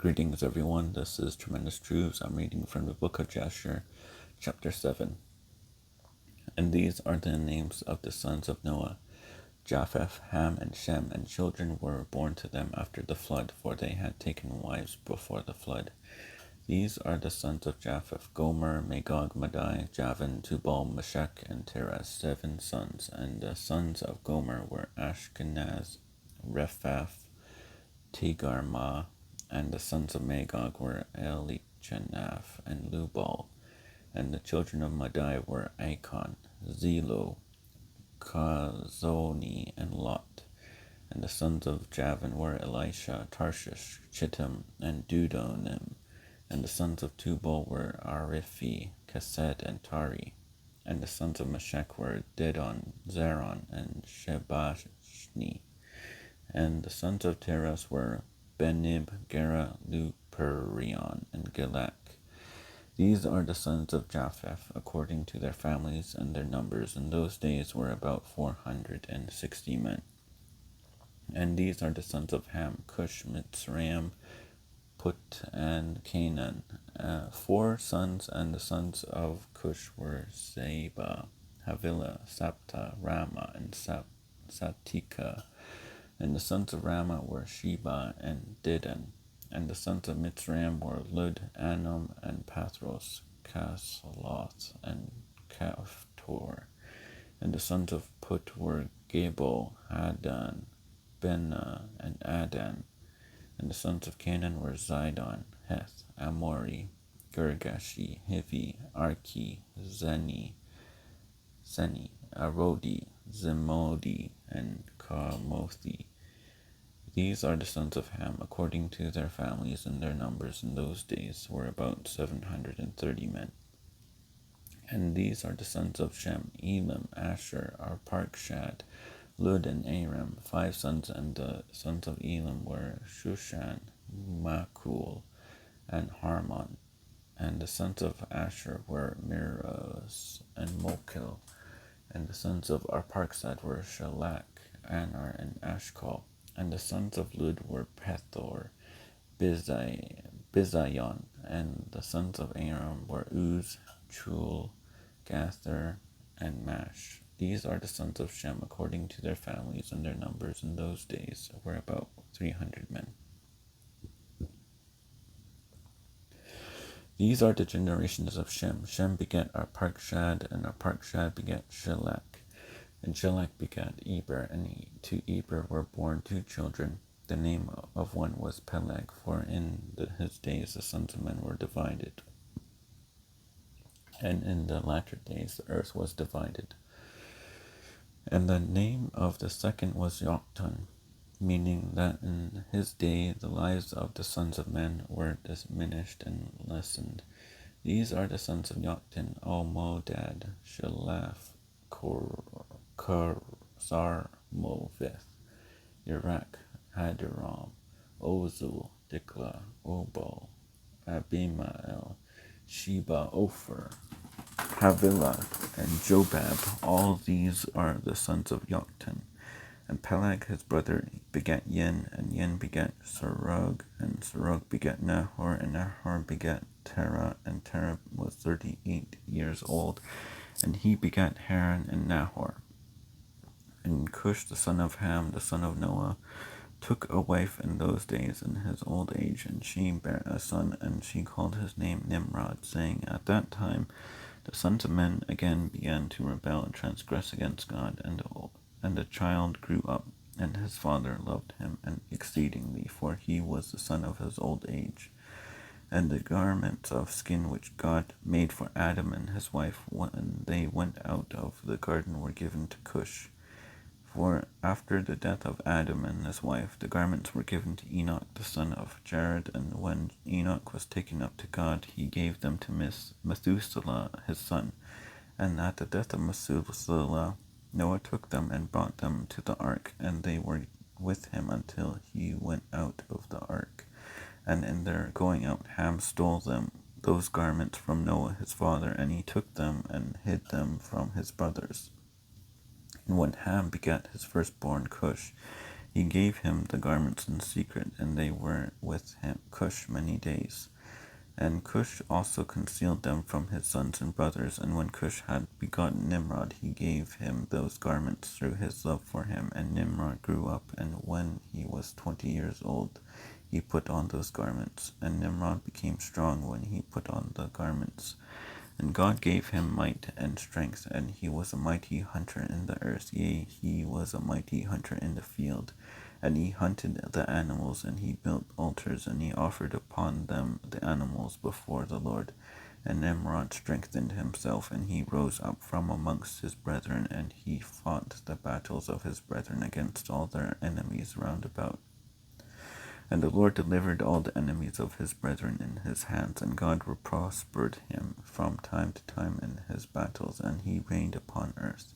Greetings, everyone. This is Tremendous Truths. I'm reading from the book of Jasher, chapter 7. And these are the names of the sons of Noah: Japheth, Ham, and Shem, and children were born to them after the flood, for they had taken wives before the flood. These are the sons of Japheth: Gomer, Magog, Madai, Javan, Tubal, Meshech, and Tiras, 7 sons. And the sons of Gomer were Ashkenaz, Rephath, Tegarmah, and the sons of Magog were Elichanaph and Lubal. And the children of Madai were Achan, Zelo, Chazoni, and Lot. And the sons of Javan were Elisha, Tarshish, Chittim, and Dudonim. And the sons of Tubal were Ariphi, Kesed, and Tari. And the sons of Meshech were Didon, Zeron, and Shebashni. And the sons of Tiras were Benib, Gera, Luperion, and Gilak. These are the sons of Japheth, according to their families, and their numbers in those days were about 460 men. And these are the sons of Ham: Cush, Mitzrayim, Put, and Canaan. 4 sons, and the sons of Cush were Zeba, Havilah, Sapta, Rama, and Satika. And the sons of Rama were Sheba and Didan. And the sons of Mitzrayim were Lud, Anam, and Pathros, Kasloth, and Kaphtor. And the sons of Put were Gabal, Hadan, Benna, and Adan. And the sons of Canaan were Zidon, Heth, Amori, Girgashi, Hivi, Arki, Zeni, Arodi, Zemodi, and Karmothi. These are the sons of Ham, according to their families, and their numbers in those days were about 730 men. And these are the sons of Shem: Elam, Asher, Arpachshad, Lud, and Aram, 5 sons. And the sons of Elam were Shushan, Makul, and Harmon. And the sons of Asher were Miros and Mokil. And the sons of Arpachshad were Shalak, Anar, and Ashkol. And the sons of Lud were Pethor, Bizayon. And the sons of Aram were Uz, Chul, Gather, and Mash. These are the sons of Shem, according to their families, and their numbers in those days were about 300 men. These are the generations of Shem. Shem begat Arpachshad, and Arpachshad begat Shelach. And Shelach begat Eber, and to Eber were born 2 children. The name of one was Peleg, for in his days the sons of men were divided. And in the latter days the earth was divided. And the name of the second was Yoktan, meaning that in his day the lives of the sons of men were diminished and lessened. These are the sons of Yoktan: Almodad, Shelaph, Sarmovith, Iraq, Hadaram, Ozul, Dikla, Obal, Abimael, Sheba, Ophir, Havilah, and Jobab. All these are the sons of Yoktan. And Peleg his brother begat Yen, and Yen begat Serug, and Serug begat Nahor, and Nahor begat Terah, and Terah was 38 years old, and he begat Haran and Nahor. And Cush the son of Ham, the son of Noah, took a wife in those days in his old age, and she bare a son, and she called his name Nimrod, saying, At that time the sons of men again began to rebel and transgress against God, and the child grew up, and his father loved him exceedingly, for he was the son of his old age. And the garments of skin which God made for Adam and his wife when they went out of the garden were given to Cush. For after the death of Adam and his wife, the garments were given to Enoch the son of Jared, and when Enoch was taken up to God, he gave them to Methuselah his son. And at the death of Methuselah, Noah took them and brought them to the ark, and they were with him until he went out of the ark. And in their going out, Ham stole those garments from Noah his father, and he took them and hid them from his brothers. And when Ham begat his firstborn Cush, He gave him the garments in secret, and they were with him Cush many days. And Cush also concealed them from his sons and brothers. And when Cush had begotten Nimrod, he gave him those garments through his love for him. And Nimrod grew up, and when he was 20 years old, he put on those garments. And Nimrod became strong when he put on the garments. And God gave him might and strength, and he was a mighty hunter in the earth. Yea, he was a mighty hunter in the field. And he hunted the animals, and he built altars, and he offered upon them the animals before the Lord. And Nimrod strengthened himself, and he rose up from amongst his brethren, and he fought the battles of his brethren against all their enemies round about. And the Lord delivered all the enemies of his brethren in his hands, and God prospered him from time to time in his battles, and he reigned upon earth.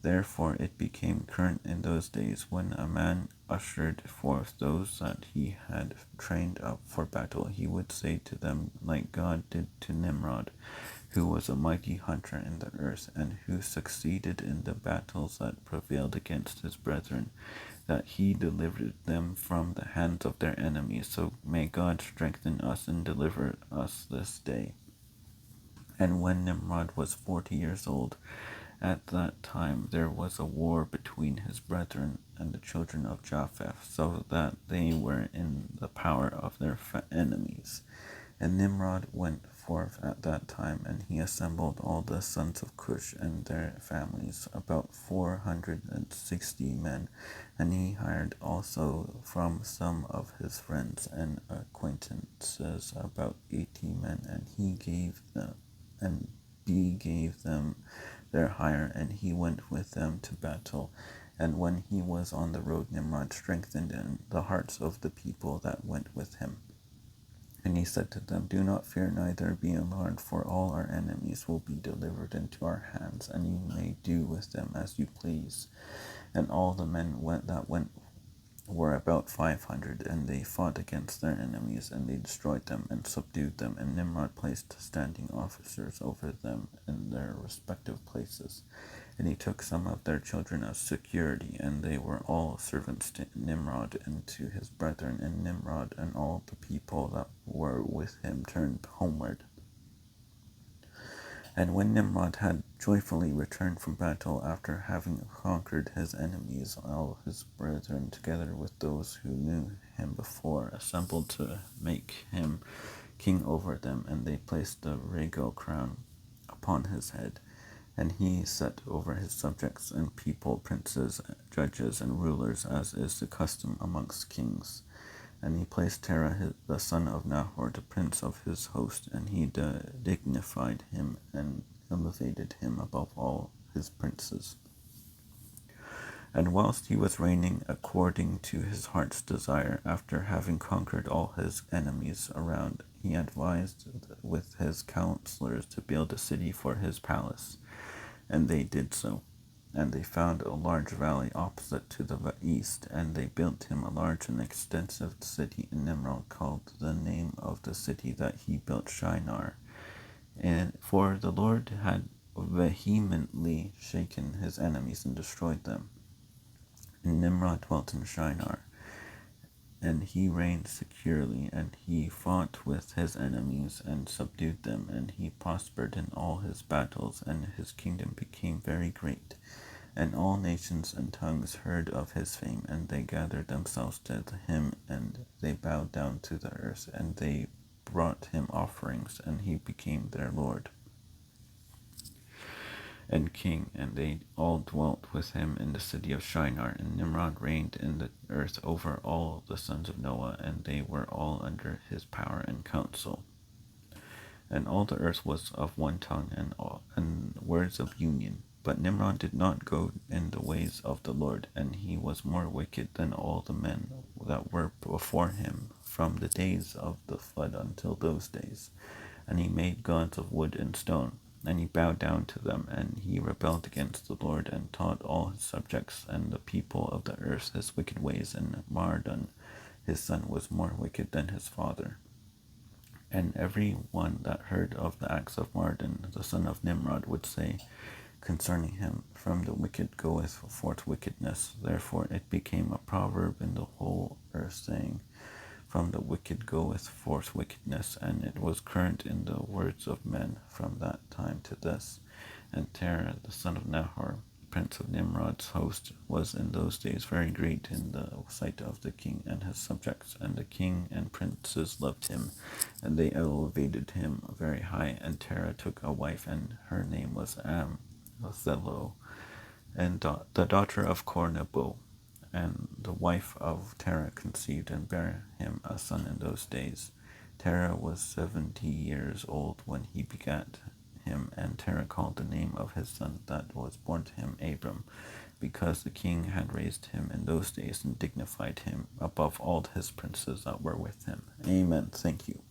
Therefore it became current in those days, when a man ushered forth those that he had trained up for battle, he would say to them like God did to Nimrod, who was a mighty hunter in the earth, and who succeeded in the battles that prevailed against his brethren, that he delivered them from the hands of their enemies. So may God strengthen us and deliver us this day. And when Nimrod was 40 years old, at that time there was a war between his brethren and the children of Japheth, so that they were in the power of their enemies. And Nimrod went forth at that time, and he assembled all the sons of Cush and their families, about 460 men. And he hired also from some of his friends and acquaintances about 80 men, and he gave them their hire, and he went with them to battle. And when he was on the road, Nimrod strengthened in the hearts of the people that went with him. And he said to them, Do not fear, neither be alarmed, for all our enemies will be delivered into our hands, and you may do with them as you please. And all the men that went were about 500, and they fought against their enemies, and they destroyed them and subdued them. And Nimrod placed standing officers over them in their respective places. And he took some of their children as security, and they were all servants to Nimrod and to his brethren. And Nimrod and all the people that were with him turned homeward. And when Nimrod had joyfully returned from battle, after having conquered his enemies, all his brethren, together with those who knew him before, assembled to make him king over them, and they placed the regal crown upon his head. And he set over his subjects and people princes, judges, and rulers, as is the custom amongst kings. And he placed Terah, the son of Nahor, the prince of his host, and he dignified him and elevated him above all his princes. And whilst he was reigning according to his heart's desire, after having conquered all his enemies around, he advised with his counselors to build a city for his palace. And they did so. And they found a large valley opposite to the east, and they built him a large and extensive city in Nimrod, called the name of the city that he built Shinar. And for the Lord had vehemently shaken his enemies and destroyed them. And Nimrod dwelt in Shinar, and he reigned securely, and he fought with his enemies and subdued them, and he prospered in all his battles, and his kingdom became very great. And all nations and tongues heard of his fame, and they gathered themselves to him, and they bowed down to the earth, and they brought him offerings, and he became their Lord and king. And they all dwelt with him in the city of Shinar. And Nimrod reigned in the earth over all the sons of Noah, and they were all under his power and counsel. And all the earth was of one tongue and words of union. But Nimrod did not go in the ways of the Lord, and he was more wicked than all the men that were before him, from the days of the flood until those days. And he made gods of wood and stone, and he bowed down to them, and he rebelled against the Lord, and taught all his subjects and the people of the earth his wicked ways. And Mardon, his son, was more wicked than his father. And every one that heard of the acts of Mardon, the son of Nimrod, would say, concerning him. From the wicked goeth forth wickedness. Therefore it became a proverb in the whole earth, saying, From the wicked goeth forth wickedness, and it was current in the words of men from that time to this. And Terah, the son of Nahor, prince of Nimrod's host, was in those days very great in the sight of the king and his subjects. And the king and princes loved him, and they elevated him very high. And Terah took a wife, and her name was Amzelo, and the daughter of Kor-Nebo. And the wife of Terah conceived and bare him a son in those days. Terah was 70 years old when he begat him, and Terah called the name of his son that was born to him Abram, because the king had raised him in those days and dignified him above all his princes that were with him. Amen. Thank you.